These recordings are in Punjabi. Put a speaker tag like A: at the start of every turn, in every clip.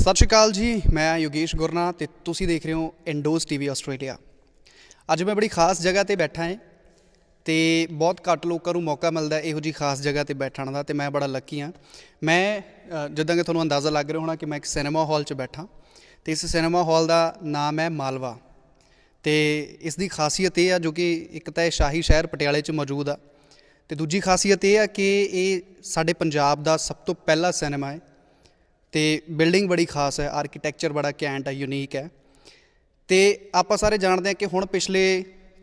A: ਸਤਿ ਸ਼੍ਰੀ ਅਕਾਲ ਜੀ। ਮੈਂ ਯੋਗੇਸ਼ ਗੁਰਨਾ ਤੇ ਤੁਸੀਂ ਦੇਖ ਰਹੇ ਹੋ ਇੰਡੋਜ਼ ਟੀਵੀ ਆਸਟ੍ਰੇਲੀਆ। ਅੱਜ ਮੈਂ ਬੜੀ ਖਾਸ ਜਗ੍ਹਾ ਤੇ ਬੈਠਾ ਹਾਂ ਤੇ ਬਹੁਤ ਘੱਟ ਲੋਕਾਂ ਨੂੰ ਮੌਕਾ ਮਿਲਦਾ ਇਹੋ ਜਿਹੀ ਖਾਸ ਜਗ੍ਹਾ ਤੇ ਬੈਠਣ ਦਾ, ਤੇ ਮੈਂ ਬੜਾ ਲੱਕੀ ਹਾਂ। ਮੈਂ ਜਿੱਦਾਂ ਕਿ ਤੁਹਾਨੂੰ ਅੰਦਾਜ਼ਾ ਲੱਗ ਰਿਹਾ ਹੋਣਾ ਕਿ ਮੈਂ ਇੱਕ ਸਿਨੇਮਾ ਹਾਲ 'ਚ ਬੈਠਾ, ਤੇ ਇਸ ਸਿਨੇਮਾ ਹਾਲ ਦਾ ਨਾਮ ਹੈ ਮਾਲਵਾ। ਤੇ ਇਸ ਦੀ ਖਾਸੀਅਤ ਇਹ ਆ, ਜੋ ਕਿ ਇੱਕ ਤਾਂ ਇਹ ਸ਼ਾਹੀ ਸ਼ਹਿਰ ਪਟਿਆਲੇ 'ਚ ਮੌਜੂਦ ਆ, ਤੇ ਦੂਜੀ ਖਾਸੀਅਤ ਇਹ ਆ ਕਿ ਇਹ ਸਾਡੇ ਪੰਜਾਬ ਦਾ ਸਭ ਤੋਂ ਪਹਿਲਾ ਸਿਨੇਮਾ ਹੈ। ਤੇ ਬਿਲਡਿੰਗ ਬੜੀ ਖਾਸ ਹੈ, ਆਰਕੀਟੈਕਚਰ ਬੜਾ ਘੈਂਟ ਹੈ, ਯੂਨੀਕ ਹੈ। ਤੇ ਆਪਾਂ ਸਾਰੇ ਜਾਣਦੇ ਹਾਂ ਕਿ ਹੁਣ ਪਿਛਲੇ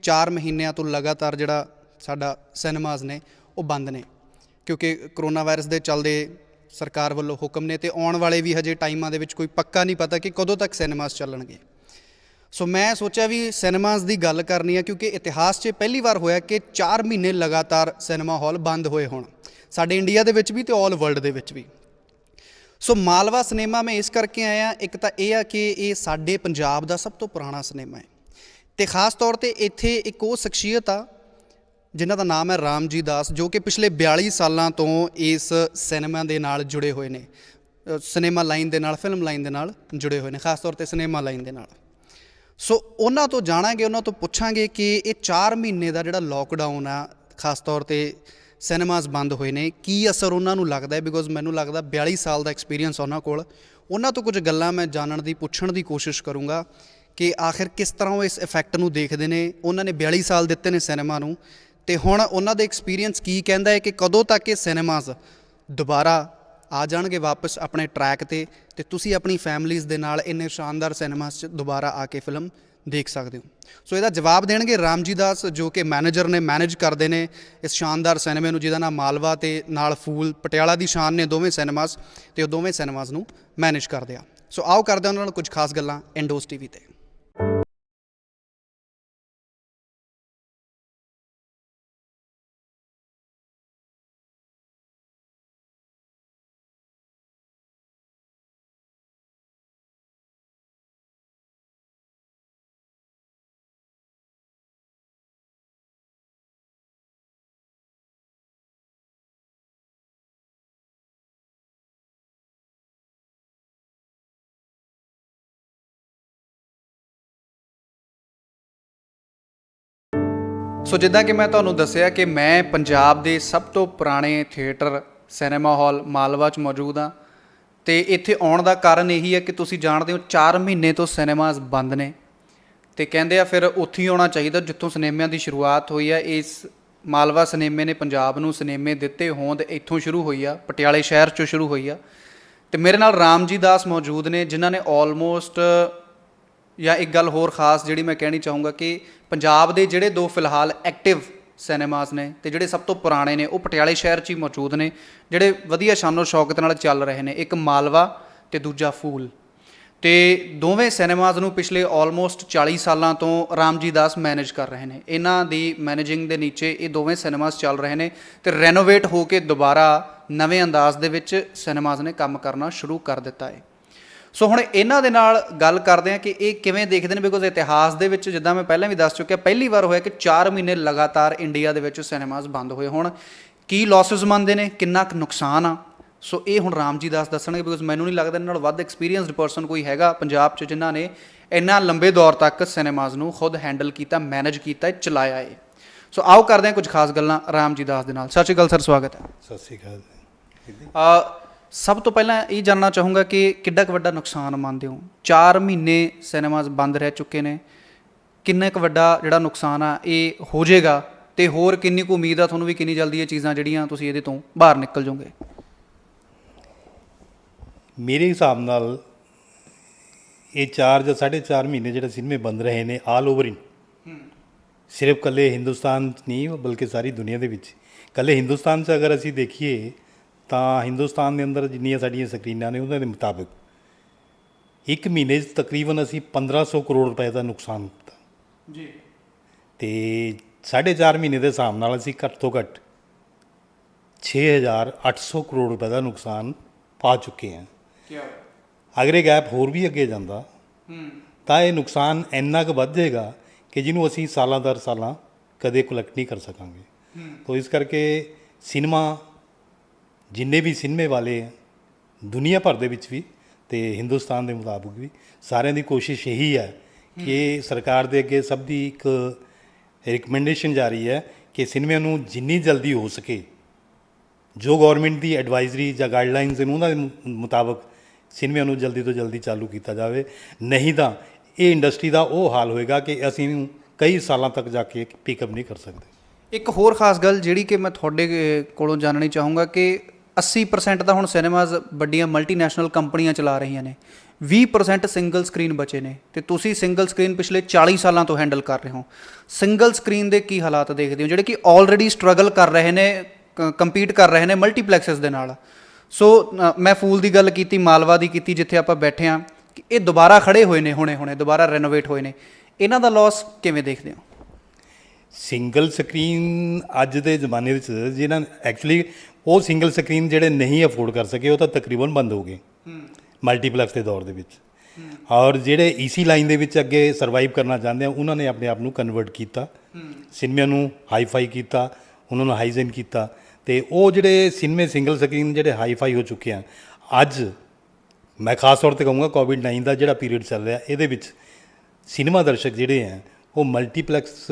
A: 4 ਮਹੀਨਿਆਂ ਤੋਂ ਲਗਾਤਾਰ ਜਿਹੜਾ ਸਾਡਾ ਸਿਨੇਮਾਜ਼ ਨੇ ਉਹ ਬੰਦ ਨੇ, ਕਿਉਂਕਿ ਕਰੋਨਾ ਵਾਇਰਸ ਦੇ ਚੱਲਦੇ ਸਰਕਾਰ ਵੱਲੋਂ ਹੁਕਮ ਨੇ, ਤੇ ਆਉਣ ਵਾਲੇ ਵੀ ਹਜੇ ਟਾਈਮਾਂ ਦੇ ਵਿੱਚ ਕੋਈ ਪੱਕਾ ਨਹੀਂ ਪਤਾ ਕਿ ਕਦੋਂ ਤੱਕ ਸਿਨੇਮਾਜ਼ ਚੱਲਣਗੇ। ਸੋ ਮੈਂ ਸੋਚਿਆ ਵੀ ਸਿਨੇਮਾਜ਼ ਦੀ ਗੱਲ ਕਰਨੀ ਆ, ਕਿਉਂਕਿ ਇਤਿਹਾਸ 'ਚ ਪਹਿਲੀ ਵਾਰ ਹੋਇਆ ਕਿ 4 ਮਹੀਨੇ ਲਗਾਤਾਰ ਸਿਨੇਮਾ ਹਾਲ ਬੰਦ ਹੋਏ ਹੋਣ, ਸਾਡੇ ਇੰਡੀਆ ਦੇ ਵਿੱਚ ਵੀ ਤੇ ਆਲ ਵਰਲਡ ਦੇ ਵਿੱਚ ਵੀ। ਸੋ ਮਾਲਵਾ ਸਿਨੇਮਾ ਮੈਂ ਇਸ ਕਰਕੇ ਆਇਆ, ਇੱਕ ਤਾਂ ਇਹ ਆ ਕਿ ਇਹ ਸਾਡੇ ਪੰਜਾਬ ਦਾ ਸਭ ਤੋਂ ਪੁਰਾਣਾ ਸਿਨੇਮਾ ਹੈ, ਅਤੇ ਖ਼ਾਸ ਤੌਰ 'ਤੇ ਇੱਥੇ ਇੱਕ ਉਹ ਸ਼ਖਸੀਅਤ ਆ ਜਿਨ੍ਹਾਂ ਦਾ ਨਾਮ ਹੈ ਰਾਮਜੀ ਦਾਸ, ਜੋ ਕਿ ਪਿਛਲੇ 42 ਸਾਲਾਂ ਤੋਂ ਇਸ ਸਿਨੇਮਾ ਦੇ ਨਾਲ ਜੁੜੇ ਹੋਏ ਨੇ, ਸਿਨੇਮਾ ਲਾਈਨ ਦੇ ਨਾਲ, ਫਿਲਮ ਲਾਈਨ ਦੇ ਨਾਲ ਜੁੜੇ ਹੋਏ ਨੇ, ਖ਼ਾਸ ਤੌਰ 'ਤੇ ਸਿਨੇਮਾ ਲਾਈਨ ਦੇ ਨਾਲ। ਸੋ ਉਹਨਾਂ ਤੋਂ ਜਾਣਾਂਗੇ, ਉਹਨਾਂ ਤੋਂ ਪੁੱਛਾਂਗੇ ਕਿ ਇਹ 4 ਮਹੀਨੇ ਦਾ ਜਿਹੜਾ ਲੋਕਡਾਊਨ ਆ, ਖ਼ਾਸ ਤੌਰ 'ਤੇ ਸਿਨੇਮਾਜ਼ ਬੰਦ ਹੋਏ ਨੇ, ਕੀ ਅਸਰ ਉਹਨਾਂ ਨੂੰ ਲੱਗਦਾ ਹੈ। ਬਿਕੋਜ਼ ਮੈਨੂੰ ਲੱਗਦਾ 42 ਸਾਲ ਦਾ ਐਕਸਪੀਰੀਅੰਸ ਉਹਨਾਂ ਕੋਲ, ਉਹਨਾਂ ਤੋਂ ਕੁਝ ਗੱਲਾਂ ਮੈਂ ਜਾਣਨ ਦੀ, ਪੁੱਛਣ ਦੀ ਕੋਸ਼ਿਸ਼ ਕਰੂੰਗਾ ਕਿ ਆਖਿਰ ਕਿਸ ਤਰ੍ਹਾਂ ਉਹ ਇਸ ਇਫੈਕਟ ਨੂੰ ਦੇਖਦੇ ਨੇ। ਉਹਨਾਂ ਨੇ 42 ਸਾਲ ਦਿੱਤੇ ਨੇ ਸਿਨੇਮਾ ਨੂੰ, ਅਤੇ ਹੁਣ ਉਹਨਾਂ ਦਾ ਐਕਸਪੀਰੀਅੰਸ ਕੀ ਕਹਿੰਦਾ ਹੈ ਕਿ ਕਦੋਂ ਤੱਕ ਇਹ ਸਿਨੇਮਾਜ਼ ਦੁਬਾਰਾ ਆ ਜਾਣਗੇ ਵਾਪਸ ਆਪਣੇ ਟਰੈਕ 'ਤੇ, ਅਤੇ ਤੁਸੀਂ ਆਪਣੀ ਫੈਮਲੀਜ਼ ਦੇ ਨਾਲ ਇੰਨੇ ਸ਼ਾਨਦਾਰ ਸਿਨੇਮਾਜ਼ 'ਚ ਦੁਬਾਰਾ ਆ ਕੇ ਫਿਲਮ ਦੇਖ ਸਕਦੇ ਹੋ। ਸੋ ਇਹਦਾ ਜਵਾਬ ਦੇਣਗੇ ਰਾਮਜੀ ਦਾਸ, ਜੋ ਕਿ ਮੈਨੇਜਰ ਨੇ, ਮੈਨੇਜ ਕਰਦੇ ਨੇ ਇਸ ਸ਼ਾਨਦਾਰ ਸਿਨੇਮੇ ਨੂੰ, ਜਿਹਦਾ ਨਾਮ ਮਾਲਵਾ ਤੇ ਨਾਲ ਫੂਲ, ਪਟਿਆਲਾ ਦੀ ਸ਼ਾਨ ਨੇ ਦੋਵੇਂ ਸਿਨੇਮਾਜ਼, ਅਤੇ ਉਹ ਦੋਵੇਂ ਸਿਨੇਮਾਜ਼ ਨੂੰ ਮੈਨੇਜ ਕਰਦੇ ਆ। ਸੋ ਆਓ ਕਰਦੇ ਉਹਨਾਂ ਨਾਲ ਕੁਝ ਖਾਸ ਗੱਲਾਂ ਇੰਡੋਜ਼ ਟੀਵੀ 'ਤੇ। ਸੋ ਜਿੱਦਾਂ ਕਿ ਮੈਂ ਤੁਹਾਨੂੰ ਦੱਸਿਆ ਕਿ ਮੈਂ ਪੰਜਾਬ ਦੇ ਸਭ ਤੋਂ ਪੁਰਾਣੇ ਥੀਏਟਰ ਸਿਨੇਮਾ ਹਾਲ ਮਾਲਵਾ 'ਚ ਮੌਜੂਦ ਹਾਂ, ਅਤੇ ਇੱਥੇ ਆਉਣ ਦਾ ਕਾਰਨ ਇਹੀ ਹੈ ਕਿ ਤੁਸੀਂ ਜਾਣਦੇ ਹੋ 4 ਮਹੀਨੇ ਤੋਂ ਸਿਨੇਮਾਜ਼ ਬੰਦ ਨੇ, ਅਤੇ ਕਹਿੰਦੇ ਆ ਫਿਰ ਉੱਥੇ ਹੀ ਆਉਣਾ ਚਾਹੀਦਾ ਜਿੱਥੋਂ ਸਿਨੇਮਿਆਂ ਦੀ ਸ਼ੁਰੂਆਤ ਹੋਈ ਆ। ਇਸ ਮਾਲਵਾ ਸਿਨੇਮੇ ਨੇ ਪੰਜਾਬ ਨੂੰ ਸਿਨੇਮੇ ਦਿੱਤੇ, ਹੋਂਦ ਇੱਥੋਂ ਸ਼ੁਰੂ ਹੋਈ ਆ, ਪਟਿਆਲੇ ਸ਼ਹਿਰ 'ਚੋਂ ਸ਼ੁਰੂ ਹੋਈ ਆ। ਅਤੇ ਮੇਰੇ ਨਾਲ ਰਾਮਜੀ ਦਾਸ ਮੌਜੂਦ ਨੇ, ਜਿਨ੍ਹਾਂ ਨੇ ਆਲਮੋਸਟ, ਜਾਂ ਇੱਕ ਗੱਲ ਹੋਰ ਖ਼ਾਸ ਜਿਹੜੀ ਮੈਂ ਕਹਿਣੀ ਚਾਹੂੰਗਾ ਕਿ ਪੰਜਾਬ ਦੇ ਜਿਹੜੇ 2 ਫਿਲਹਾਲ ਐਕਟਿਵ ਸਿਨੇਮਾਜ਼ ਨੇ ਅਤੇ ਜਿਹੜੇ ਸਭ ਤੋਂ ਪੁਰਾਣੇ ਨੇ, ਉਹ ਪਟਿਆਲੇ ਸ਼ਹਿਰ 'ਚ ਹੀ ਮੌਜੂਦ ਨੇ, ਜਿਹੜੇ ਵਧੀਆ ਸ਼ਾਨੋ ਸ਼ੌਕਤ ਨਾਲ ਚੱਲ ਰਹੇ ਨੇ। ਇੱਕ ਮਾਲਵਾ ਅਤੇ ਦੂਜਾ ਫੂਲ, ਅਤੇ ਦੋਵੇਂ ਸਿਨੇਮਾਜ਼ ਨੂੰ ਪਿਛਲੇ ਆਲਮੋਸਟ 40 ਸਾਲਾਂ ਤੋਂ ਰਾਮਜੀ ਦਾਸ ਮੈਨੇਜ ਕਰ ਰਹੇ ਨੇ। ਇਹਨਾਂ ਦੀ ਮੈਨੇਜਿੰਗ ਦੇ ਨੀਚੇ ਇਹ ਦੋਵੇਂ ਸਿਨੇਮਾਜ਼ ਚੱਲ ਰਹੇ ਨੇ, ਅਤੇ ਰੈਨੋਵੇਟ ਹੋ ਕੇ ਦੁਬਾਰਾ ਨਵੇਂ ਅੰਦਾਜ਼ ਦੇ ਵਿੱਚ ਸਿਨੇਮਾਜ਼ ਨੇ ਕੰਮ ਕਰਨਾ ਸ਼ੁਰੂ ਕਰ ਦਿੱਤਾ ਹੈ। ਸੋ ਹੁਣ ਇਹਨਾਂ ਦੇ ਨਾਲ ਗੱਲ ਕਰਦੇ ਹਾਂ ਕਿ ਇਹ ਕਿਵੇਂ ਦੇਖਦੇ ਨੇ, ਬਿਕੋਜ਼ ਇਤਿਹਾਸ ਦੇ ਵਿੱਚ, ਜਿੱਦਾਂ ਮੈਂ ਪਹਿਲਾਂ ਵੀ ਦੱਸ ਚੁੱਕਿਆ, ਪਹਿਲੀ ਵਾਰ ਹੋਇਆ ਕਿ 4 ਮਹੀਨੇ ਲਗਾਤਾਰ ਇੰਡੀਆ ਦੇ ਵਿੱਚ ਸਿਨੇਮਾਜ਼ ਬੰਦ ਹੋਏ ਹੋਣ। ਕੀ ਲੌਸਿਸ ਮੰਨਦੇ ਨੇ, ਕਿੰਨਾ ਕੁ ਨੁਕਸਾਨ ਆ, ਸੋ ਇਹ ਹੁਣ ਰਾਮਜੀ ਦਾਸ ਦੱਸਣਗੇ। ਬਿਕੋਜ਼ ਮੈਨੂੰ ਨਹੀਂ ਲੱਗਦਾ ਇਹਨਾਂ ਨਾਲ ਵੱਧ ਐਕਸਪੀਰੀਅੰਸਡ ਪਰਸਨ ਕੋਈ ਹੈਗਾ ਪੰਜਾਬ 'ਚ ਜਿਨ੍ਹਾਂ ਨੇ ਇੰਨਾ ਲੰਬੇ ਦੌਰ ਤੱਕ ਸਿਨੇਮਾਜ਼ ਨੂੰ ਖੁਦ ਹੈਂਡਲ ਕੀਤਾ, ਮੈਨੇਜ ਕੀਤਾ, ਚਲਾਇਆ ਹੈ। ਸੋ ਆਓ ਕਰਦੇ ਹਾਂ ਕੁਝ ਖਾਸ ਗੱਲਾਂ ਰਾਮਜੀ ਦਾਸ ਦੇ ਨਾਲ। ਸਤਿ ਸ਼੍ਰੀ ਅਕਾਲ ਸਰ, ਸਵਾਗਤ ਹੈ।
B: ਸਤਿ ਸ਼੍ਰੀ ਅਕਾਲ।
A: ਸਭ ਤੋਂ ਪਹਿਲਾਂ ਇਹ ਜਾਣਨਾ ਚਾਹੂੰਗਾ ਕਿ ਕਿੱਡਾ ਕੁ ਵੱਡਾ ਨੁਕਸਾਨ ਮੰਨਦੇ ਹੋ? 4 ਮਹੀਨੇ ਸਿਨੇਮਾਜ਼ ਬੰਦ ਰਹਿ ਚੁੱਕੇ ਨੇ, ਕਿੰਨਾ ਕੁ ਵੱਡਾ ਜਿਹੜਾ ਨੁਕਸਾਨ ਆ ਇਹ ਹੋ ਜਾਏਗਾ, ਅਤੇ ਹੋਰ ਕਿੰਨੀ ਕੁ ਉਮੀਦ ਆ ਤੁਹਾਨੂੰ ਵੀ ਕਿੰਨੀ ਜਲਦੀ ਇਹ ਚੀਜ਼ਾਂ ਜਿਹੜੀਆਂ ਤੁਸੀਂ ਇਹਦੇ ਤੋਂ ਬਾਹਰ ਨਿਕਲ ਜਾਓਗੇ?
B: ਮੇਰੇ ਹਿਸਾਬ ਨਾਲ ਇਹ 4 ਜਾਂ 4.5 ਮਹੀਨੇ ਜਿਹੜੇ ਸਿਨੇਮੇ ਬੰਦ ਰਹੇ ਨੇ ਆਲ ਓਵਰ ਇਨ, ਸਿਰਫ ਇਕੱਲੇ ਹਿੰਦੁਸਤਾਨ 'ਚ ਨਹੀਂ ਬਲਕਿ ਸਾਰੀ ਦੁਨੀਆ ਦੇ ਵਿੱਚ। ਇਕੱਲੇ ਹਿੰਦੁਸਤਾਨ 'ਚ ਅਗਰ ਅਸੀਂ ਦੇਖੀਏ ਤਾਂ ਹਿੰਦੁਸਤਾਨ ਦੇ ਅੰਦਰ ਜਿੰਨੀਆਂ ਸਾਡੀਆਂ ਸਕਰੀਨਾਂ ਨੇ ਉਹਨਾਂ ਦੇ ਮੁਤਾਬਿਕ 1 ਮਹੀਨੇ 'ਚ ਤਕਰੀਬਨ ਅਸੀਂ 1500 ਕਰੋੜ ਰੁਪਏ ਦਾ ਨੁਕਸਾਨ ਕੀਤਾ ਜੀ, ਅਤੇ 4.5 ਮਹੀਨੇ ਦੇ ਹਿਸਾਬ ਨਾਲ ਅਸੀਂ ਘੱਟ ਤੋਂ ਘੱਟ 6800 ਕਰੋੜ ਰੁਪਏ ਦਾ ਨੁਕਸਾਨ ਪਾ ਚੁੱਕੇ ਹਾਂ। ਅਗਰ ਇਹ ਗੈਪ ਹੋਰ ਵੀ ਅੱਗੇ ਜਾਂਦਾ ਤਾਂ ਇਹ ਨੁਕਸਾਨ ਇੰਨਾ ਕੁ ਵੱਧ ਜਾਏਗਾ ਕਿ ਜਿਹਨੂੰ ਅਸੀਂ ਸਾਲਾਂ ਦਰ ਸਾਲਾਂ ਕਦੇ ਕਲੈਕਟ ਨਹੀਂ ਕਰ ਸਕਾਂਗੇ। ਤੋ ਇਸ ਕਰਕੇ ਸਿਨੇਮਾ, ਜਿੰਨੇ ਵੀ ਸਿਨੇਮੇ ਵਾਲੇ ਹੈ ਦੁਨੀਆ ਭਰ ਦੇ ਵਿੱਚ ਵੀ, ਤੇ ਹਿੰਦੁਸਤਾਨ ਦੇ ਮੁਤਾਬਕ ਵੀ ਸਾਰਿਆਂ ਦੀ ਕੋਸ਼ਿਸ਼ ਇਹੀ ਹੈ ਕਿ ਸਰਕਾਰ ਦੇ ਅੱਗੇ ਸਭ ਦੀ ਇੱਕ ਰਿਕਮੈਂਡੇਸ਼ਨ ਜਾਰੀ ਹੈ ਕਿ ਸਿਨੇਮਾ ਨੂੰ ਜਿੰਨੀ ਜਲਦੀ ਹੋ ਸਕੇ ਜੋ ਗਵਰਨਮੈਂਟ ਦੀ ਐਡਵਾਈਜ਼ਰੀ ਜਾਂ ਗਾਈਡਲਾਈਨਸ ਨੇ ਉਹਨਾਂ ਦੇ ਮੁਤਾਬਕ ਸਿਨੇਮਾ ਨੂੰ ਜਲਦੀ ਤੋਂ ਜਲਦੀ ਚਾਲੂ ਕੀਤਾ ਜਾਵੇ। ਨਹੀਂ ਤਾਂ ਇਹ ਇੰਡਸਟਰੀ ਦਾ ਉਹ ਹਾਲ ਹੋਏਗਾ ਕਿ ਅਸੀਂ ਇਹਨੂੰ ਕਈ ਸਾਲਾਂ ਤੱਕ ਜਾ ਕੇ ਪਿਕਅਪ ਨਹੀਂ ਕਰ ਸਕਦੇ।
A: ਇੱਕ ਹੋਰ ਖਾਸ ਗੱਲ ਜਿਹੜੀ ਕਿ ਮੈਂ ਤੁਹਾਡੇ ਕੋਲੋਂ ਜਾਣਨੀ ਚਾਹੂੰਗਾ ਕਿ 80% ਤਾਂ ਹੁਣ ਸਿਨੇਮਾਜ਼ ਵੱਡੀਆਂ ਮਲਟੀਨੈਸ਼ਨਲ ਕੰਪਨੀਆਂ ਚਲਾ ਰਹੀਆਂ ਨੇ, 20% ਸਿੰਗਲ ਸਕਰੀਨ ਬਚੇ ਨੇ ਤੇ ਤੁਸੀਂ ਸਿੰਗਲ ਸਕਰੀਨ ਪਿਛਲੇ 40 ਸਾਲਾਂ ਤੋਂ ਹੈਂਡਲ ਕਰ ਰਹੇ ਹੋ। ਸਿੰਗਲ ਸਕਰੀਨ ਦੇ ਕੀ ਹਾਲਾਤ ਦੇਖਦੇ ਹੋ ਜਿਹੜੇ ਕਿ ਆਲਰੇਡੀ ਸਟਰਗਲ ਕਰ ਰਹੇ ਨੇ, ਕੰਪੀਟ ਕਰ ਰਹੇ ਨੇ ਮਲਟੀਪਲੈਕਸਸ ਦੇ ਨਾਲ? ਸੋ ਮੈਂ ਫੂਲ ਦੀ ਗੱਲ ਕੀਤੀ, ਮਾਲਵਾ ਦੀ ਕੀਤੀ, ਜਿੱਥੇ ਆਪਾਂ ਬੈਠੇ ਹਾਂ, ਕਿ ਇਹ ਦੁਬਾਰਾ ਖੜੇ ਹੋਏ ਨੇ, ਹੁਣੇ ਦੁਬਾਰਾ ਰੈਨੋਵੇਟ ਹੋਏ ਨੇ, ਇਹਨਾਂ ਦਾ ਲਾਸ ਕਿਵੇਂ ਦੇਖਦੇ ਹੋ?
B: ਸਿੰਗਲ ਸਕਰੀਨ ਅੱਜ ਦੇ ਜ਼ਮਾਨੇ ਵਿੱਚ ਜਿਹਨਾਂ ਐਕਚੁਅਲੀ ਉਹ ਸਿੰਗਲ ਸਕਰੀਨ ਜਿਹੜੇ ਨਹੀਂ ਅਫੋਰਡ ਕਰ ਸਕੇ ਉਹ ਤਾਂ ਤਕਰੀਬਨ ਬੰਦ ਹੋ ਗਏ ਮਲਟੀਪਲੈਕਸ ਦੇ ਦੌਰ ਦੇ ਵਿੱਚ। ਔਰ ਜਿਹੜੇ ਈਸੀ ਲਾਈਨ ਦੇ ਵਿੱਚ ਅੱਗੇ ਸਰਵਾਈਵ ਕਰਨਾ ਚਾਹੁੰਦੇ ਆ ਉਹਨਾਂ ਨੇ ਆਪਣੇ ਆਪ ਨੂੰ ਕਨਵਰਟ ਕੀਤਾ, ਸਿਨੇਮਾ ਨੂੰ ਹਾਈਫਾਈ ਕੀਤਾ, ਉਹਨਾਂ ਨੂੰ ਹਾਈਜਨ ਕੀਤਾ। ਤੇ ਉਹ ਜਿਹੜੇ ਸਿਨੇਮੇ ਸਿੰਗਲ ਸਕਰੀਨ ਜਿਹੜੇ ਹਾਈਫਾਈ ਹੋ ਚੁੱਕੇ ਆ ਅੱਜ, ਮੈਂ ਖਾਸ ਤੌਰ ਤੇ ਕਹੂੰਗਾ ਕੋਵਿਡ-19 ਦਾ ਜਿਹੜਾ ਪੀਰੀਅਡ ਚੱਲ ਰਿਹਾ ਇਹਦੇ ਵਿੱਚ ਸਿਨੇਮਾ ਦਰਸ਼ਕ ਜਿਹੜੇ ਆ ਉਹ ਮਲਟੀਪਲੈਕਸ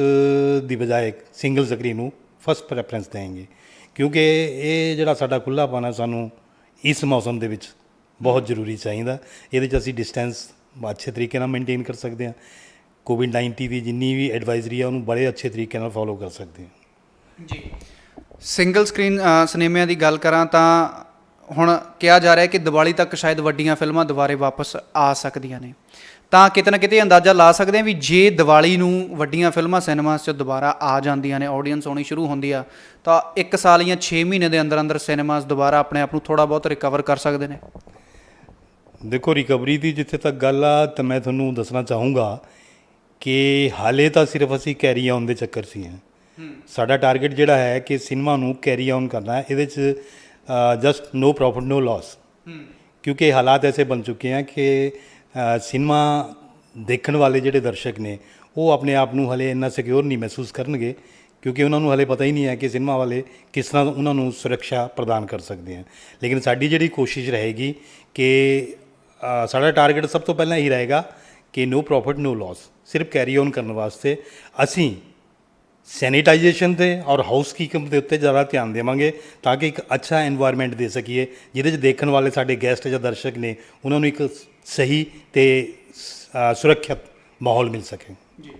B: ਦੀ ਬਜਾਏ ਸਿੰਗਲ ਸਕਰੀਨ ਨੂੰ ਫਸਟ ਪ੍ਰੈਫਰੈਂਸ ਦੇਣਗੇ, ਕਿਉਂਕਿ ਇਹ ਜਿਹੜਾ ਸਾਡਾ ਖੁੱਲ੍ਹਾਪਨ ਹੈ ਸਾਨੂੰ ਇਸ ਮੌਸਮ ਦੇ ਵਿੱਚ ਬਹੁਤ ਜ਼ਰੂਰੀ ਚਾਹੀਦਾ। ਇਹਦੇ 'ਚ ਅਸੀਂ ਡਿਸਟੈਂਸ ਅੱਛੇ ਤਰੀਕੇ ਨਾਲ ਮੇਨਟੇਨ ਕਰ ਸਕਦੇ ਹਾਂ, ਕੋਵਿਡ-19 ਦੀ ਜਿੰਨੀ ਵੀ ਐਡਵਾਈਜ਼ਰੀ ਆ ਉਹਨੂੰ ਬੜੇ ਅੱਛੇ ਤਰੀਕੇ ਨਾਲ ਫੋਲੋ ਕਰ ਸਕਦੇ ਹਾਂ
A: ਜੀ। ਸਿੰਗਲ ਸਕਰੀਨ ਸਿਨੇਮਿਆਂ ਦੀ ਗੱਲ ਕਰਾਂ ਤਾਂ ਹੁਣ ਕਿਹਾ ਜਾ ਰਿਹਾ ਕਿ ਦੀਵਾਲੀ ਤੱਕ ਸ਼ਾਇਦ ਵੱਡੀਆਂ ਫਿਲਮਾਂ ਦੁਬਾਰੇ ਵਾਪਸ ਆ ਸਕਦੀਆਂ ਨੇ, ਤਾਂ ਕਿਤੇ ਨਾ ਕਿਤੇ ਅੰਦਾਜ਼ਾ ਲਾ ਸਕਦੇ ਹਾਂ ਵੀ ਜੇ ਦੀਵਾਲੀ ਨੂੰ ਵੱਡੀਆਂ ਫਿਲਮਾਂ ਸਿਨੇਮਾਸ 'ਚ ਦੁਬਾਰਾ ਆ ਜਾਂਦੀਆਂ ਨੇ, ਆਡੀਅנס ਆਉਣੀ ਸ਼ੁਰੂ ਹੁੰਦੀ ਆ, ਤਾਂ 1 ਸਾਲ ਜਾਂ 6 ਮਹੀਨੇ ਦੇ ਅੰਦਰ ਅੰਦਰ ਸਿਨੇਮਾਸ ਦੁਬਾਰਾ ਆਪਣੇ ਆਪ ਨੂੰ ਥੋੜ੍ਹਾ ਬਹੁਤ ਰਿਕਵਰ ਕਰ ਸਕਦੇ ਨੇ?
B: ਦੇਖੋ, ਰਿਕਵਰੀ ਦੀ ਜਿੱਥੇ ਤੱਕ ਗੱਲ ਆ ਤਾਂ ਮੈਂ ਤੁਹਾਨੂੰ ਦੱਸਣਾ ਚਾਹੂੰਗਾ ਕਿ ਹਾਲੇ ਤਾਂ ਸਿਰਫ ਅਸੀਂ ਕੈਰੀ ਆਨ ਦੇ ਚੱਕਰ 'ਚ ਹੀ ਹਾਂ। ਸਾਡਾ ਟਾਰਗੇਟ ਜਿਹੜਾ ਹੈ ਕਿ ਸਿਨੇਮਾ ਨੂੰ ਕੈਰੀ ਆਨ ਕਰਨਾ ਹੈ, ਇਹਦੇ 'ਚ ਜਸਟ ਨੋ ਪ੍ਰੋਫਿਟ ਨੋ ਲਾਸ, ਕਿਉਂਕਿ ਹਾਲਾਤ ਐਸੇ ਬਣ ਚੁੱਕੇ हैं ਕਿ ਸਿਨੇਮਾ ਦੇਖਣ ਵਾਲੇ ਜਿਹੜੇ ਦਰਸ਼ਕ ਨੇ ਉਹ ਆਪਣੇ ਆਪ ਨੂੰ ਹਲੇ ਇੰਨਾ ਸਿਕਿਉਰ ਨਹੀਂ ਮਹਿਸੂਸ ਕਰਨਗੇ, ਕਿਉਂਕਿ ਉਹਨਾਂ ਨੂੰ ਹਲੇ ਪਤਾ ਹੀ ਨਹੀਂ ਹੈ ਕਿ ਸਿਨੇਮਾ ਵਾਲੇ ਕਿਸ ਤਰ੍ਹਾਂ ਉਹਨਾਂ ਨੂੰ ਸੁਰੱਖਿਆ ਪ੍ਰਦਾਨ ਕਰ ਸਕਦੇ ਹਨ। ਲੇਕਿਨ ਸਾਡੀ ਜਿਹੜੀ ਕੋਸ਼ਿਸ਼ ਰਹੇਗੀ ਕਿ ਸਾਡਾ ਟਾਰਗੇਟ ਸਭ ਤੋਂ ਪਹਿਲਾਂ ਹੀ ਰਹੇਗਾ ਕਿ ਨੋ ਪ੍ਰੋਫਿਟ ਨੋ ਲਾਸ। ਸਿਰਫ ਕੈਰੀ ਔਨ ਕਰਨ ਵਾਸਤੇ ਅਸੀਂ ਸੈਨੀਟਾਈਜੇਸ਼ਨ 'ਤੇ ਔਰ ਹਾਊਸਕੀਪਿੰਗ ਦੇ ਉੱਤੇ ਜ਼ਿਆਦਾ ਧਿਆਨ ਦੇਵਾਂਗੇ ਤਾਂ ਕਿ ਇੱਕ ਅੱਛਾ ਐਨਵਾਇਰਨਮੈਂਟ ਦੇ ਸਕੀਏ ਜਿਹਦੇ 'ਚ ਦੇਖਣ ਵਾਲੇ ਸਾਡੇ ਗੈਸਟ ਜਾਂ ਦਰਸ਼ਕ ਨੇ ਉਹਨਾਂ ਨੂੰ ਇੱਕ ਸਹੀ ਅਤੇ ਸੁਰੱਖਿਅਤ ਮਾਹੌਲ ਮਿਲ ਸਕੇ।
A: ਜੀ,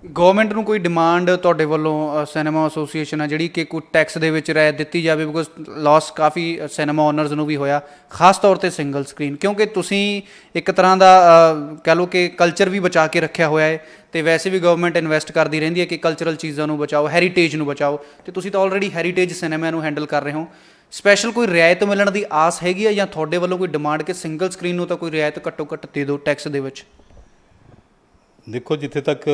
A: ਗਵਰਨਮੈਂਟ ਨੂੰ ਕੋਈ ਡਿਮਾਂਡ ਤੁਹਾਡੇ ਵੱਲੋਂ ਸਿਨੇਮਾ ਐਸੋਸੀਏਸ਼ਨ ਆ ਜਿਹੜੀ ਕਿ ਕੋਈ ਟੈਕਸ ਦੇ ਵਿੱਚ ਰਾਇਤ ਦਿੱਤੀ ਜਾਵੇ, ਬਿਕੋਜ਼ ਲਾਸ ਕਾਫੀ ਸਿਨੇਮਾ ਓਨਰਸ ਨੂੰ ਵੀ ਹੋਇਆ, ਖਾਸ ਤੌਰ 'ਤੇ ਸਿੰਗਲ ਸਕਰੀਨ, ਕਿਉਂਕਿ ਤੁਸੀਂ ਇੱਕ ਤਰ੍ਹਾਂ ਦਾ ਕਹਿ ਲਓ ਕਿ ਕਲਚਰ ਵੀ ਬਚਾ ਕੇ ਰੱਖਿਆ ਹੋਇਆ ਹੈ ਅਤੇ ਵੈਸੇ ਵੀ ਗਵਰਨਮੈਂਟ ਇਨਵੈਸਟ ਕਰਦੀ ਰਹਿੰਦੀ ਹੈ ਕਿ ਕਲਚਰਲ ਚੀਜ਼ਾਂ ਨੂੰ ਬਚਾਓ, ਹੈਰੀਟੇਜ ਨੂੰ ਬਚਾਓ, ਅਤੇ ਤੁਸੀਂ ਤਾਂ ਆਲਰੇਡੀ ਹੈਰੀਟੇਜ ਸਿਨੇਮਾ ਨੂੰ ਹੈਂਡਲ ਕਰ ਰਹੇ ਹੋ। ਸਪੈਸ਼ਲ ਕੋਈ ਰਿਆਇਤ ਮਿਲਣ ਦੀ ਆਸ ਹੈਗੀ ਹੈ ਜਾਂ ਤੁਹਾਡੇ ਵੱਲੋਂ ਕੋਈ ਡਿਮਾਂਡ ਕਿ ਸਿੰਗਲ ਸਕਰੀਨ ਨੂੰ ਤਾਂ ਕੋਈ ਰਿਆਇਤ ਘੱਟੋ ਘੱਟ ਦੇ ਦਿਓ ਟੈਕਸ ਦੇ ਵਿੱਚ?
B: ਦੇਖੋ, ਜਿੱਥੇ ਤੱਕ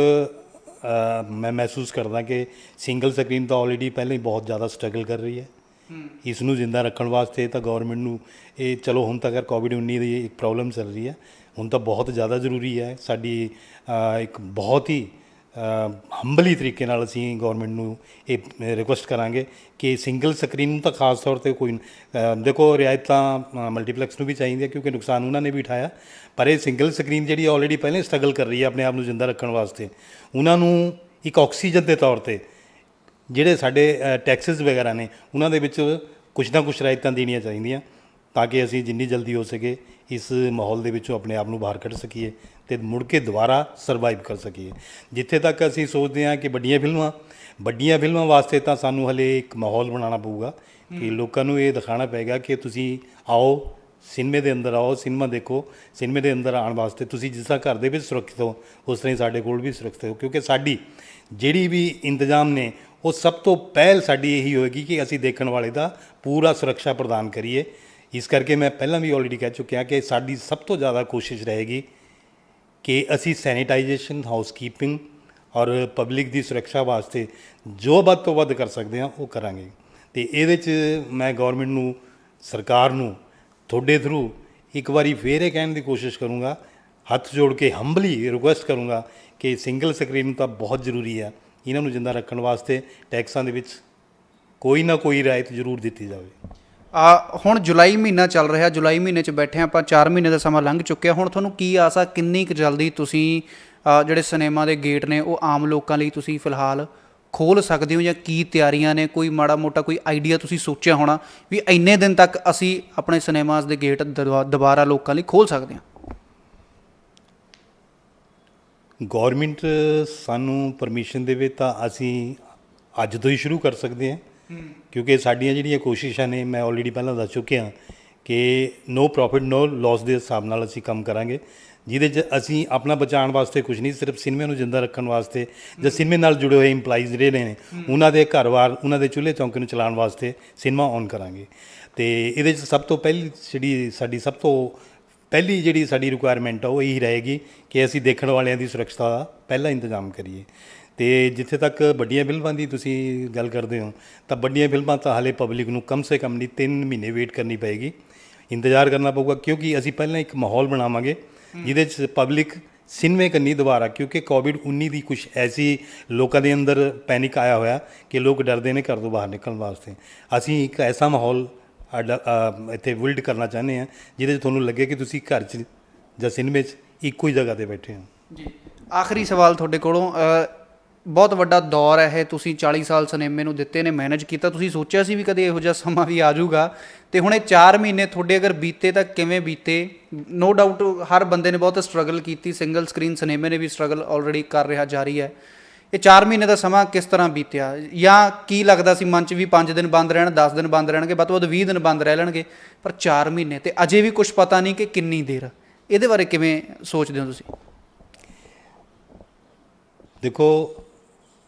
B: ਮੈਂ ਮਹਿਸੂਸ ਕਰਦਾ ਕਿ ਸਿੰਗਲ ਸਕਰੀਨ ਤਾਂ ਆਲਰੇਡੀ ਪਹਿਲਾਂ ਹੀ ਬਹੁਤ ਜ਼ਿਆਦਾ ਸਟਰਗਲ ਕਰ ਰਹੀ ਹੈ। ਇਸ ਨੂੰ ਜ਼ਿੰਦਾ ਰੱਖਣ ਵਾਸਤੇ ਤਾਂ ਗਵਰਨਮੈਂਟ ਨੂੰ ਇਹ, ਚਲੋ ਹੁਣ ਤਾਂ ਅਗਰ ਕੋਵਿਡ-19 ਦੀ ਇੱਕ ਪ੍ਰੋਬਲਮ ਚੱਲ ਰਹੀ ਹੈ, ਹੁਣ ਤਾਂ ਬਹੁਤ ਜ਼ਿਆਦਾ ਜ਼ਰੂਰੀ ਹੈ। ਸਾਡੀ ਇੱਕ ਬਹੁਤ ਹੀ ਹੰਬਲੀ ਤਰੀਕੇ ਨਾਲ ਅਸੀਂ ਗਵਰਨਮੈਂਟ ਨੂੰ ਇਹ ਰਿਕੁਐਸਟ ਕਰਾਂਗੇ ਕਿ ਸਿੰਗਲ ਸਕਰੀਨ ਨੂੰ ਤਾਂ ਖਾਸ ਤੌਰ 'ਤੇ ਕੋਈ ਦੇਖੋ ਰਿਆਇਤਾਂ ਮਲਟੀਪਲੈਕਸ ਨੂੰ ਵੀ ਚਾਹੀਦੀਆਂ ਕਿਉਂਕਿ ਨੁਕਸਾਨ ਉਹਨਾਂ ਨੇ ਵੀ ਉਠਾਇਆ, ਪਰ ਇਹ ਸਿੰਗਲ ਸਕਰੀਨ ਜਿਹੜੀ ਆਲਰੇਡੀ ਪਹਿਲਾਂ ਸਟਰਗਲ ਕਰ ਰਹੀ ਹੈ ਆਪਣੇ ਆਪ ਨੂੰ ਜ਼ਿੰਦਾ ਰੱਖਣ ਵਾਸਤੇ, ਉਹਨਾਂ ਨੂੰ ਇੱਕ ਆਕਸੀਜਨ ਦੇ ਤੌਰ 'ਤੇ ਜਿਹੜੇ ਸਾਡੇ ਟੈਕਸਿਸ ਵਗੈਰਾ ਨੇ ਉਹਨਾਂ ਦੇ ਵਿੱਚ ਕੁਛ ਨਾ ਕੁਛ ਰਿਆਇਤਾਂ ਦੇਣੀਆਂ ਚਾਹੀਦੀਆਂ ਤਾਂ ਕਿ ਅਸੀਂ ਜਿੰਨੀ ਜਲਦੀ ਹੋ ਸਕੇ ਇਸ ਮਾਹੌਲ ਦੇ ਵਿੱਚੋਂ ਆਪਣੇ ਆਪ ਨੂੰ ਬਾਹਰ ਕੱਢ ਸਕੀਏ ਅਤੇ ਮੁੜ ਕੇ ਦੁਬਾਰਾ ਸਰਵਾਈਵ ਕਰ ਸਕੀਏ। ਜਿੱਥੇ ਤੱਕ ਅਸੀਂ ਸੋਚਦੇ ਹਾਂ ਕਿ ਵੱਡੀਆਂ ਫਿਲਮਾਂ ਵਾਸਤੇ ਤਾਂ ਸਾਨੂੰ ਹਲੇ ਇੱਕ ਮਾਹੌਲ ਬਣਾਉਣਾ ਪਊਗਾ ਕਿ ਲੋਕਾਂ ਨੂੰ ਇਹ ਦਿਖਾਉਣਾ ਪਏਗਾ ਕਿ ਤੁਸੀਂ ਆਓ, ਸਿਨੇਮੇ ਦੇ ਅੰਦਰ ਆਓ, ਸਿਨੇਮਾ ਦੇਖੋ। ਸਿਨੇਮੇ ਦੇ ਅੰਦਰ ਆਉਣ ਵਾਸਤੇ ਤੁਸੀਂ ਜਿਸ ਤਰ੍ਹਾਂ ਘਰ ਦੇ ਵਿੱਚ ਸੁਰੱਖਿਅਤ ਹੋ ਉਸ ਤਰ੍ਹਾਂ ਹੀ ਸਾਡੇ ਕੋਲ ਵੀ ਸੁਰੱਖਿਅਤ ਹੋ, ਕਿਉਂਕਿ ਸਾਡੀ ਜਿਹੜੀ ਵੀ ਇੰਤਜ਼ਾਮ ਨੇ ਉਹ ਸਭ ਤੋਂ ਪਹਿਲ ਸਾਡੀ ਇਹੀ ਹੋਏਗੀ ਕਿ ਅਸੀਂ ਦੇਖਣ ਵਾਲੇ ਦਾ ਪੂਰਾ ਸੁਰੱਖਿਆ ਪ੍ਰਦਾਨ ਕਰੀਏ। ਇਸ ਕਰਕੇ ਮੈਂ ਪਹਿਲਾਂ ਵੀ ਆਲਰੇਡੀ ਕਹਿ ਚੁੱਕਿਆ ਕਿ ਸਾਡੀ ਸਭ ਤੋਂ ਜ਼ਿਆਦਾ ਕੋਸ਼ਿਸ਼ ਰਹੇਗੀ ਕਿ ਅਸੀਂ ਸੈਨੀਟਾਈਜੇਸ਼ਨ, ਹਾਊਸਕੀਪਿੰਗ ਔਰ ਪਬਲਿਕ ਦੀ ਸੁਰੱਖਿਆ ਵਾਸਤੇ ਜੋ ਵੱਧ ਤੋਂ ਵੱਧ ਕਰ ਸਕਦੇ ਹਾਂ ਉਹ ਕਰਾਂਗੇ। ਅਤੇ ਇਹਦੇ 'ਚ ਮੈਂ ਗੌਰਮੈਂਟ ਨੂੰ, ਸਰਕਾਰ ਨੂੰ ਤੁਹਾਡੇ ਥਰੂ ਇੱਕ ਵਾਰੀ ਫੇਰ ਇਹ ਕਹਿਣ ਦੀ ਕੋਸ਼ਿਸ਼ ਕਰੂੰਗਾ, ਹੱਥ ਜੋੜ ਕੇ ਹੰਬਲੀ ਰਿਕੁਐਸਟ ਕਰੂੰਗਾ ਕਿ ਸਿੰਗਲ ਸਕਰੀਨ ਤਾਂ ਬਹੁਤ ਜ਼ਰੂਰੀ ਹੈ, ਇਹਨਾਂ ਨੂੰ ਜ਼ਿੰਦਾ ਰੱਖਣ ਵਾਸਤੇ ਟੈਕਸਾਂ ਦੇ ਵਿੱਚ ਕੋਈ ਨਾ ਕੋਈ ਰਿਆਇਤ ਜ਼ਰੂਰ ਦਿੱਤੀ ਜਾਵੇ।
A: ਹੁਣ ਜੁਲਾਈ ਮਹੀਨਾ ਚੱਲ ਰਿਹਾ, ਜੁਲਾਈ ਮਹੀਨੇ 'ਚ ਬੈਠੇ ਹਾਂ ਆਪਾਂ, 4 ਮਹੀਨੇ ਦਾ ਸਮਾਂ ਲੰਘ ਚੁੱਕਿਆ। ਹੁਣ ਤੁਹਾਨੂੰ ਕੀ ਆਸ ਆ, ਕਿੰਨੀ ਕੁ ਜਲਦੀ ਤੁਸੀਂ ਜਿਹੜੇ ਸਿਨੇਮਾ ਦੇ ਗੇਟ ਨੇ ਉਹ ਆਮ ਲੋਕਾਂ ਲਈ ਤੁਸੀਂ ਫਿਲਹਾਲ ਖੋਲ੍ਹ ਸਕਦੇ ਹੋ, ਜਾਂ ਕੀ ਤਿਆਰੀਆਂ ਨੇ? ਕੋਈ ਮਾੜਾ ਮੋਟਾ ਕੋਈ ਆਈਡੀਆ ਤੁਸੀਂ ਸੋਚਿਆ ਹੋਣਾ ਵੀ ਇੰਨੇ ਦਿਨ ਤੱਕ ਅਸੀਂ ਆਪਣੇ ਸਿਨੇਮਾਸ ਦੇ ਗੇਟ ਦੁਬਾਰਾ ਲੋਕਾਂ ਲਈ ਖੋਲ੍ਹ ਸਕਦੇ ਹਾਂ?
B: ਗੌਰਮੈਂਟ ਸਾਨੂੰ ਪਰਮਿਸ਼ਨ ਦੇਵੇ ਤਾਂ ਅਸੀਂ ਅੱਜ ਤੋਂ ਹੀ ਸ਼ੁਰੂ ਕਰ ਸਕਦੇ ਹਾਂ, ਕਿਉਂਕਿ ਸਾਡੀਆਂ ਜਿਹੜੀਆਂ ਕੋਸ਼ਿਸ਼ਾਂ ਨੇ ਮੈਂ ਆਲਰੇਡੀ ਪਹਿਲਾਂ ਦੱਸ ਚੁੱਕਿਆ ਕਿ ਨੋ ਪ੍ਰੋਫਿਟ ਨੋ ਲਾਸ ਦੇ ਹਿਸਾਬ ਨਾਲ ਅਸੀਂ ਕੰਮ ਕਰਾਂਗੇ, ਜਿਹਦੇ 'ਚ ਅਸੀਂ ਆਪਣਾ ਬਚਾਉਣ ਵਾਸਤੇ ਕੁਝ ਨਹੀਂ, ਸਿਰਫ ਸਿਨੇਮੇ ਨੂੰ ਜਿੰਦਾ ਰੱਖਣ ਵਾਸਤੇ ਜਾਂ ਸਿਨੇਮੇ ਨਾਲ ਜੁੜੇ ਹੋਏ ਇੰਪਲਾਈਜ਼ ਜਿਹੜੇ ਨੇ ਉਹਨਾਂ ਦੇ ਘਰ-ਬਾਰ, ਉਹਨਾਂ ਦੇ ਚੁੱਲ੍ਹੇ ਚੌਂਕੇ ਨੂੰ ਚਲਾਉਣ ਵਾਸਤੇ ਸਿਨੇਮਾ ਔਨ ਕਰਾਂਗੇ। ਅਤੇ ਇਹਦੇ 'ਚ ਸਭ ਤੋਂ ਪਹਿਲੀ ਜਿਹੜੀ ਸਾਡੀ ਰਿਕੁਆਇਰਮੈਂਟ ਆ ਉਹ ਇਹੀ ਰਹੇਗੀ ਕਿ ਅਸੀਂ ਦੇਖਣ ਵਾਲਿਆਂ ਦੀ ਸੁਰੱਖਿਆ ਦਾ ਪਹਿਲਾਂ ਇੰਤਜ਼ਾਮ ਕਰੀਏ। ਅਤੇ ਜਿੱਥੇ ਤੱਕ ਵੱਡੀਆਂ ਫਿਲਮਾਂ ਦੀ ਤੁਸੀਂ ਗੱਲ ਕਰਦੇ ਹੋ, ਤਾਂ ਵੱਡੀਆਂ ਫਿਲਮਾਂ ਤਾਂ ਹਾਲੇ ਪਬਲਿਕ ਨੂੰ ਕਮ ਸੇ ਕਮ ਨਹੀਂ 3 ਮਹੀਨੇ ਵੇਟ ਕਰਨੀ ਪਏਗੀ, ਇੰਤਜ਼ਾਰ ਕਰਨਾ ਪਊਗਾ, ਕਿਉਂਕਿ ਅਸੀਂ ਪਹਿਲਾਂ ਇੱਕ ਮਾਹੌਲ ਬਣਾਵਾਂਗੇ ਜਿਹਦੇ 'ਚ ਪਬਲਿਕ ਸਿਨੇਮੇ ਕੰਨੀ ਦੁਬਾਰਾ, ਕਿਉਂਕਿ ਕੋਵਿਡ-19 ਦੀ ਕੁਛ ਐਸੀ ਲੋਕਾਂ ਦੇ ਅੰਦਰ ਪੈਨਿਕ ਆਇਆ ਹੋਇਆ ਕਿ ਲੋਕ ਡਰਦੇ ਨੇ ਘਰ ਤੋਂ ਬਾਹਰ ਨਿਕਲਣ ਵਾਸਤੇ। ਅਸੀਂ ਇੱਕ ਐਸਾ ਮਾਹੌਲ ਇੱਥੇ ਬਿਲਡ ਕਰਨਾ ਚਾਹੁੰਦੇ ਹਾਂ ਜਿਹਦੇ 'ਚ ਤੁਹਾਨੂੰ ਲੱਗੇ ਕਿ ਤੁਸੀਂ ਘਰ 'ਚ ਜਾਂ ਸਿਨੇਮੇ 'ਚ ਇੱਕੋ ਹੀ ਜਗ੍ਹਾ 'ਤੇ ਬੈਠੇ ਹੋ।
A: ਜੀ, ਆਖਰੀ ਸਵਾਲ ਤੁਹਾਡੇ ਕੋਲੋਂ, ਬਹੁਤ ਵੱਡਾ ਦੌਰ ਹੈ ਇਹ, ਤੁਸੀਂ 40 ਸਾਲ ਸਿਨੇਮੇ ਨੂੰ ਦਿੱਤੇ ਨੇ, ਮੈਨੇਜ ਕੀਤਾ, ਤੁਸੀਂ ਸੋਚਿਆ ਸੀ ਵੀ ਕਦੇ ਇਹੋ ਜਿਹਾ ਸਮਾਂ ਵੀ ਆ ਜਾਊਗਾ? ਅਤੇ ਹੁਣ ਇਹ 4 ਮਹੀਨੇ ਤੁਹਾਡੇ ਅਗਰ ਬੀਤੇ ਤਾਂ ਕਿਵੇਂ ਬੀਤੇ? ਨੋ ਡਾਊਟ ਹਰ ਬੰਦੇ ਨੇ ਬਹੁਤ ਸਟਰਗਲ ਕੀਤੀ, ਸਿੰਗਲ ਸਕਰੀਨ ਸਿਨੇਮੇ ਨੇ ਵੀ ਸਟਰਗਲ ਆਲਰੇਡੀ ਕਰ ਰਿਹਾ, ਜਾਰੀ ਹੈ। ਇਹ 4 ਮਹੀਨੇ ਦਾ ਸਮਾਂ ਕਿਸ ਤਰ੍ਹਾਂ ਬੀਤਿਆ, ਜਾਂ ਕੀ ਲੱਗਦਾ ਸੀ ਮਨ 'ਚ ਵੀ 5 ਦਿਨ ਬੰਦ ਰਹਿਣ, 10 ਦਿਨ ਬੰਦ ਰਹਿਣਗੇ, ਵੱਧ ਤੋਂ ਵੱਧ 20 ਦਿਨ ਬੰਦ ਰਹਿ ਲੈਣਗੇ, ਪਰ 4 ਮਹੀਨੇ ਅਤੇ ਅਜੇ ਵੀ ਕੁਛ ਪਤਾ ਨਹੀਂ ਕਿ ਕਿੰਨੀ ਦੇਰ? ਇਹਦੇ ਬਾਰੇ ਕਿਵੇਂ ਸੋਚਦੇ ਹੋ ਤੁਸੀਂ?
B: ਦੇਖੋ,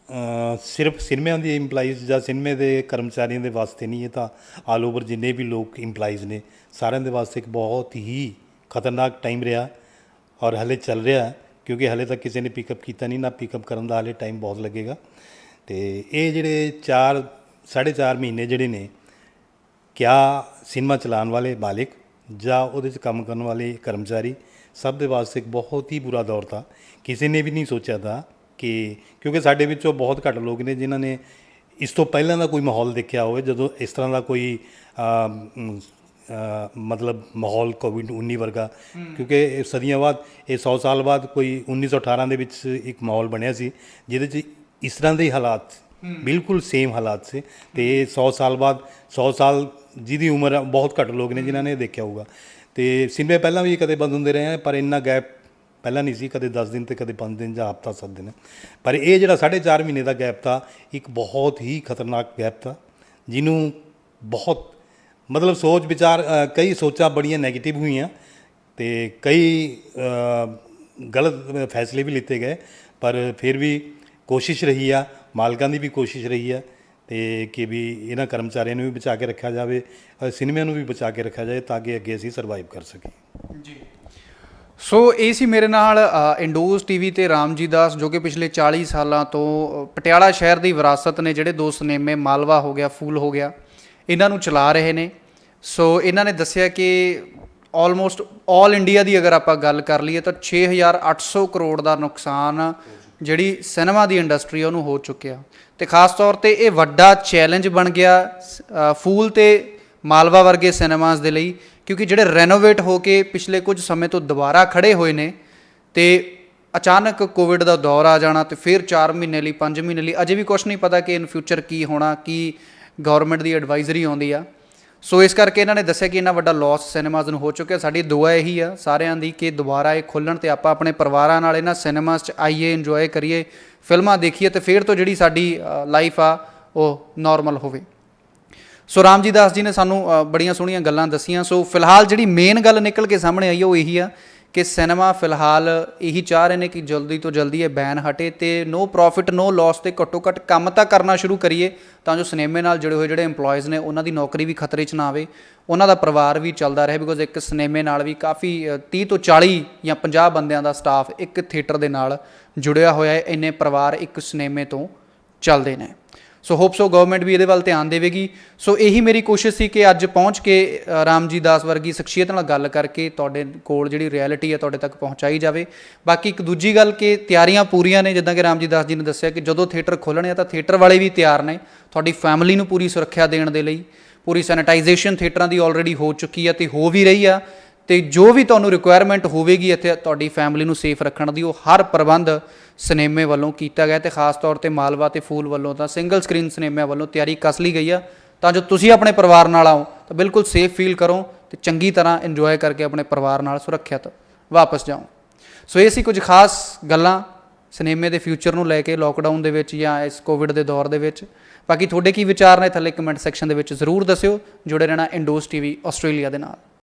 B: ਸਿਰਫ ਸਿਨੇਮਿਆਂ ਦੇ ਇੰਪਲਾਈਜ਼ ਜਾਂ ਸਿਨੇਮੇ ਦੇ ਕਰਮਚਾਰੀਆਂ ਦੇ ਵਾਸਤੇ ਨਹੀਂ, ਇਹ ਤਾਂ ਆਲ ਓਵਰ ਜਿੰਨੇ ਵੀ ਲੋਕ ਇੰਪਲਾਈਜ਼ ਨੇ ਸਾਰਿਆਂ ਦੇ ਵਾਸਤੇ ਇੱਕ ਬਹੁਤ ਹੀ ਖਤਰਨਾਕ ਟਾਈਮ ਰਿਹਾ ਔਰ ਹਲੇ ਚੱਲ ਰਿਹਾ, ਕਿਉਂਕਿ ਹਲੇ ਤੱਕ ਕਿਸੇ ਨੇ ਪਿਕਅਪ ਕੀਤਾ ਨਹੀਂ, ਨਾ ਪਿਕਅਪ ਕਰਨ ਦਾ ਹਲੇ ਟਾਈਮ ਬਹੁਤ ਲੱਗੇਗਾ। ਅਤੇ ਇਹ ਜਿਹੜੇ 4.5 ਮਹੀਨੇ ਜਿਹੜੇ ਨੇ, ਕਿਆ ਸਿਨੇਮਾ ਚਲਾਉਣ ਵਾਲੇ ਮਾਲਿਕ ਜਾਂ ਉਹਦੇ 'ਚ ਕੰਮ ਕਰਨ ਵਾਲੇ ਕਰਮਚਾਰੀ, ਸਭ ਦੇ ਵਾਸਤੇ ਇੱਕ ਬਹੁਤ ਹੀ ਬੁਰਾ ਦੌਰ ਤਾ। ਕਿਸੇ ਨੇ ਵੀ ਨਹੀਂ ਸੋਚਿਆ ਤਾ ਕਿ, ਕਿਉਂਕਿ ਸਾਡੇ ਵਿੱਚੋਂ ਬਹੁਤ ਘੱਟ ਲੋਕ ਨੇ ਜਿਨ੍ਹਾਂ ਨੇ ਇਸ ਤੋਂ ਪਹਿਲਾਂ ਦਾ ਕੋਈ ਮਾਹੌਲ ਦੇਖਿਆ ਹੋਵੇ, ਜਦੋਂ ਇਸ ਤਰ੍ਹਾਂ ਦਾ ਕੋਈ ਮਤਲਬ ਮਾਹੌਲ ਕੋਵਿਡ-19 ਵਰਗਾ, ਕਿਉਂਕਿ ਇਹ ਸਦੀਆਂ ਬਾਅਦ, ਇਹ 100 ਸਾਲ ਬਾਅਦ ਕੋਈ 1918 ਦੇ ਵਿੱਚ ਇੱਕ ਮਾਹੌਲ ਬਣਿਆ ਸੀ ਜਿਹਦੇ 'ਚ ਇਸ ਤਰ੍ਹਾਂ ਦੇ ਹੀ ਹਾਲਾਤ, ਬਿਲਕੁਲ ਸੇਮ ਹਾਲਾਤ ਸੀ। ਅਤੇ 100 ਸਾਲ ਬਾਅਦ, 100 ਸਾਲ ਜਿਹਦੀ ਉਮਰ ਬਹੁਤ ਘੱਟ ਲੋਕ ਨੇ ਜਿਨ੍ਹਾਂ ਨੇ ਦੇਖਿਆ ਹੋਊਗਾ। ਅਤੇ ਸਿਨੇਮੇ ਪਹਿਲਾਂ ਵੀ ਕਦੇ ਬੰਦ ਹੁੰਦੇ ਰਹੇ ਆ, ਪਰ ਇੰਨਾ ਗੈਪ ਪਹਿਲਾਂ ਨਹੀਂ ਸੀ, ਕਦੇ 10 ਦਿਨ ਅਤੇ ਕਦੇ 5 ਦਿਨ ਜਾਂ ਹਫ਼ਤਾ 7 ਦਿਨ। ਪਰ ਇਹ ਜਿਹੜਾ 4.5 ਮਹੀਨੇ ਦਾ ਗੈਪ ਤਾ, ਇੱਕ ਬਹੁਤ ਹੀ ਖਤਰਨਾਕ ਗੈਪ ਤਾ, ਜਿਹਨੂੰ ਬਹੁਤ ਮਤਲਬ ਸੋਚ ਵਿਚਾਰ, ਕਈ ਸੋਚਾਂ ਬੜੀਆਂ ਨੈਗੇਟਿਵ ਹੋਈਆਂ ਅਤੇ ਕਈ ਗਲਤ ਫੈਸਲੇ ਵੀ ਲਿੱਤੇ ਗਏ, ਪਰ ਫਿਰ ਵੀ ਕੋਸ਼ਿਸ਼ ਰਹੀ ਆ, ਮਾਲਕਾਂ ਦੀ ਵੀ ਕੋਸ਼ਿਸ਼ ਰਹੀ ਆ, ਅਤੇ ਕਿ ਵੀ ਇਹਨਾਂ ਕਰਮਚਾਰੀਆਂ ਨੂੰ ਵੀ ਬਚਾ ਕੇ ਰੱਖਿਆ ਜਾਵੇ, ਸਿਨੇਮਿਆਂ ਨੂੰ ਵੀ ਬਚਾ ਕੇ ਰੱਖਿਆ ਜਾਵੇ, ਤਾਂ ਕਿ ਅੱਗੇ ਅਸੀਂ ਸਰਵਾਈਵ ਕਰ ਸਕੀਏ। ਜੀ,
A: ਸੋ ਇਹ ਸੀ ਮੇਰੇ ਨਾਲ ਇੰਡੋਜ਼ ਟੀਵੀ ਤੇ ਰਾਮਜੀ ਦਾਸ, ਜੋ ਕਿ ਪਿਛਲੇ 40 ਸਾਲਾਂ ਤੋਂ ਪਟਿਆਲਾ ਸ਼ਹਿਰ ਦੀ ਵਿਰਾਸਤ ਨੇ, ਜਿਹੜੇ 2 ਸਿਨੇਮੇ ਮਾਲਵਾ ਹੋ ਗਿਆ, ਫੂਲ ਹੋ ਗਿਆ, ਇਹਨਾਂ ਨੂੰ ਚਲਾ ਰਹੇ ਨੇ। ਸੋ ਇਹਨਾਂ ਨੇ ਦੱਸਿਆ ਕਿ ਆਲਮੋਸਟ ਆਲ ਇੰਡੀਆ ਦੀ ਅਗਰ ਆਪਾਂ ਗੱਲ ਕਰ ਲਈਏ ਤਾਂ 6800 ਕਰੋੜ ਦਾ ਨੁਕਸਾਨ ਜਿਹੜੀ ਸਿਨੇਮਾ ਦੀ ਇੰਡਸਟਰੀ ਉਹਨੂੰ ਹੋ ਚੁੱਕਿਆ। ਅਤੇ ਖਾਸ ਤੌਰ 'ਤੇ ਇਹ ਵੱਡਾ ਚੈਲੰਜ ਬਣ ਗਿਆ ਫੂਲ ਅਤੇ ਮਾਲਵਾ ਵਰਗੇ ਸਿਨੇਮਾਸ ਦੇ ਲਈ, ਕਿਉਂਕਿ ਜਿਹੜੇ ਰੈਨੋਵੇਟ ਹੋ ਕੇ ਪਿਛਲੇ ਕੁਝ ਸਮੇਂ ਤੋਂ ਦੁਬਾਰਾ ਖੜ੍ਹੇ ਹੋਏ ਨੇ, ਅਤੇ ਅਚਾਨਕ ਕੋਵਿਡ ਦਾ ਦੌਰ ਆ ਜਾਣਾ, ਅਤੇ ਫਿਰ 4 ਮਹੀਨੇ ਲਈ, 5 ਮਹੀਨੇ ਲਈ, ਅਜੇ ਵੀ ਕੁਛ ਨਹੀਂ ਪਤਾ ਕਿ ਇਨ ਫਿਊਚਰ ਕੀ ਹੋਣਾ, ਕੀ ਗੌਰਮੈਂਟ ਦੀ ਐਡਵਾਈਜ਼ਰੀ ਆਉਂਦੀ ਆ। ਸੋ ਇਸ ਕਰਕੇ ਇਹਨਾਂ ਨੇ ਦੱਸਿਆ ਕਿ ਇੰਨਾ ਵੱਡਾ ਲੋਸ ਸਿਨੇਮਾਜ਼ ਨੂੰ ਹੋ ਚੁੱਕਿਆ। ਸਾਡੀ ਦੁਆ ਇਹੀ ਆ ਸਾਰਿਆਂ ਦੀ ਕਿ ਦੁਬਾਰਾ ਇਹ ਖੁੱਲ੍ਹਣ ਅਤੇ ਆਪਾਂ ਆਪਣੇ ਪਰਿਵਾਰਾਂ ਨਾਲ ਇਹਨਾਂ ਸਿਨੇਮਾਜ਼ 'ਚ ਆਈਏ, ਇੰਜੋਏ ਕਰੀਏ, ਫਿਲਮਾਂ ਦੇਖੀਏ, ਅਤੇ ਫਿਰ ਤੋਂ ਜਿਹੜੀ ਸਾਡੀ ਲਾਈਫ ਆ ਉਹ ਨੋਰਮਲ ਹੋਵੇ। ਸੋ ਰਾਮਜੀ ਦਾਸ ਜੀ ਨੇ ਸਾਨੂੰ ਬੜੀਆਂ ਸੋਹਣੀਆਂ ਗੱਲਾਂ ਦੱਸੀਆਂ। ਸੋ ਫਿਲਹਾਲ ਜਿਹੜੀ ਮੇਨ ਗੱਲ ਨਿਕਲ ਕੇ ਸਾਹਮਣੇ ਆਈ ਉਹ ਇਹੀ ਆ ਕਿ ਸਿਨੇਮਾ ਫਿਲਹਾਲ ਇਹੀ ਚਾਹ ਰਹੇ ਨੇ ਕਿ ਜਲਦੀ ਤੋਂ ਜਲਦੀ ਇਹ ਬੈਨ ਹਟੇ, ਅਤੇ ਨੋ ਪ੍ਰੋਫਿਟ ਨੋ ਲੋਸ 'ਤੇ ਘੱਟੋ ਘੱਟ ਕੰਮ ਤਾਂ ਕਰਨਾ ਸ਼ੁਰੂ ਕਰੀਏ, ਤਾਂ ਜੋ ਸਿਨੇਮੇ ਨਾਲ ਜੁੜੇ ਹੋਏ ਜਿਹੜੇ ਇੰਪਲੋਇਜ਼ ਨੇ ਉਹਨਾਂ ਦੀ ਨੌਕਰੀ ਵੀ ਖਤਰੇ 'ਚ ਨਾ ਆਵੇ, ਉਹਨਾਂ ਦਾ ਪਰਿਵਾਰ ਵੀ ਚੱਲਦਾ ਰਹੇ। ਬਿਕੋਜ਼ ਇੱਕ ਸਿਨੇਮੇ ਨਾਲ ਵੀ ਕਾਫੀ 30 ਤੋਂ 40 ਜਾਂ 50 ਬੰਦਿਆਂ ਦਾ ਸਟਾਫ ਇੱਕ ਥੀਏਟਰ ਦੇ ਨਾਲ ਜੁੜਿਆ ਹੋਇਆ ਹੈ, ਇੰਨੇ ਪਰਿਵਾਰ ਇੱਕ ਸਿਨੇਮੇ ਤੋਂ ਚੱਲਦੇ ਨੇ। ਸੋ ਹੋਪ ਸੋ ਗਵਰਨਮੈਂਟ ਵੀ ਇਹਦੇ ਵੱਲ ਧਿਆਨ ਦੇਵੇਗੀ। ਸੋ ਇਹੀ ਮੇਰੀ ਕੋਸ਼ਿਸ਼ ਸੀ ਕਿ ਅੱਜ ਪਹੁੰਚ ਕੇ ਰਾਮਜੀ ਦਾਸ ਵਰਗੀ ਸ਼ਖਸੀਅਤ ਨਾਲ ਗੱਲ ਕਰਕੇ ਤੁਹਾਡੇ ਕੋਲ ਜਿਹੜੀ ਰਿਐਲਿਟੀ ਹੈ ਤੁਹਾਡੇ ਤੱਕ ਪਹੁੰਚਾਈ ਜਾਵੇ। ਬਾਕੀ ਇੱਕ ਦੂਜੀ ਗੱਲ ਕਿ ਤਿਆਰੀਆਂ ਪੂਰੀਆਂ ਨੇ, ਜਿੱਦਾਂ ਕਿ ਰਾਮਜੀ ਦਾਸ ਜੀ ਨੇ ਦੱਸਿਆ ਕਿ ਜਦੋਂ ਥੀਏਟਰ ਖੋਲ੍ਹਣੇ ਆ ਤਾਂ ਥੀਏਟਰ ਵਾਲੇ ਵੀ ਤਿਆਰ ਨੇ ਤੁਹਾਡੀ ਫੈਮਿਲੀ ਨੂੰ ਪੂਰੀ ਸੁਰੱਖਿਆ ਦੇਣ ਦੇ ਲਈ। ਪੂਰੀ ਸੈਨੀਟਾਈਜੇਸ਼ਨ ਥੀਏਟਰਾਂ ਦੀ ਆਲਰੇਡੀ ਹੋ ਚੁੱਕੀ ਹੈ ਤੇ ਹੋ ਵੀ ਰਹੀ ਆ, ਤੇ ਜੋ ਵੀ ਤੁਹਾਨੂੰ ਰਿਕੁਆਇਰਮੈਂਟ ਹੋਵੇਗੀ ਇੱਥੇ ਤੁਹਾਡੀ ਫੈਮਿਲੀ ਨੂੰ ਸੇਫ ਰੱਖਣ ਦੀ, ਉਹ ਹਰ ਪ੍ਰਬੰਧ ਸਿਨੇਮੇ ਵੱਲੋਂ ਕੀਤਾ ਗਿਆ। ਤੇ ਖਾਸ ਤੌਰ ਤੇ ਮਾਲਵਾ ਤੇ ਫੂਲ ਵੱਲੋਂ ਤਾਂ ਸਿੰਗਲ ਸਕਰੀਨ ਸਿਨੇਮਿਆਂ ਵੱਲੋਂ ਤਿਆਰੀ ਕਸ ਲਈ ਗਈ ਆ, ਤਾਂ ਜੋ ਤੁਸੀਂ ਆਪਣੇ ਪਰਿਵਾਰ ਨਾਲ ਆਓ ਤਾਂ ਬਿਲਕੁਲ ਸੇਫ ਫੀਲ ਕਰੋ ਤੇ ਚੰਗੀ ਤਰ੍ਹਾਂ ਇੰਜੋਏ ਕਰਕੇ ਆਪਣੇ ਪਰਿਵਾਰ ਨਾਲ ਸੁਰੱਖਿਅਤ ਵਾਪਸ ਜਾਓ। ਸੋ ਇਹ ਸੀ ਕੁਝ ਖਾਸ ਗੱਲਾਂ ਸਿਨੇਮੇ ਦੇ ਫਿਊਚਰ ਨੂੰ ਲੈ ਕੇ ਲੋਕਡਾਊਨ ਦੇ ਵਿੱਚ ਜਾਂ ਇਸ ਕੋਵਿਡ ਦੇ ਦੌਰ ਦੇ ਵਿੱਚ। ਬਾਕੀ ਤੁਹਾਡੇ ਕੀ ਵਿਚਾਰ ਨੇ ਥੱਲੇ ਕਮੈਂਟ ਸੈਕਸ਼ਨ ਦੇ ਵਿੱਚ ਜ਼ਰੂਰ ਦੱਸਿਓ। ਜੁੜੇ ਰਹਿਣਾ ਇੰਡੋਜ਼ ਟੀਵੀ ਆਸਟ੍ਰੇਲੀਆ ਦੇ ਨਾਲ।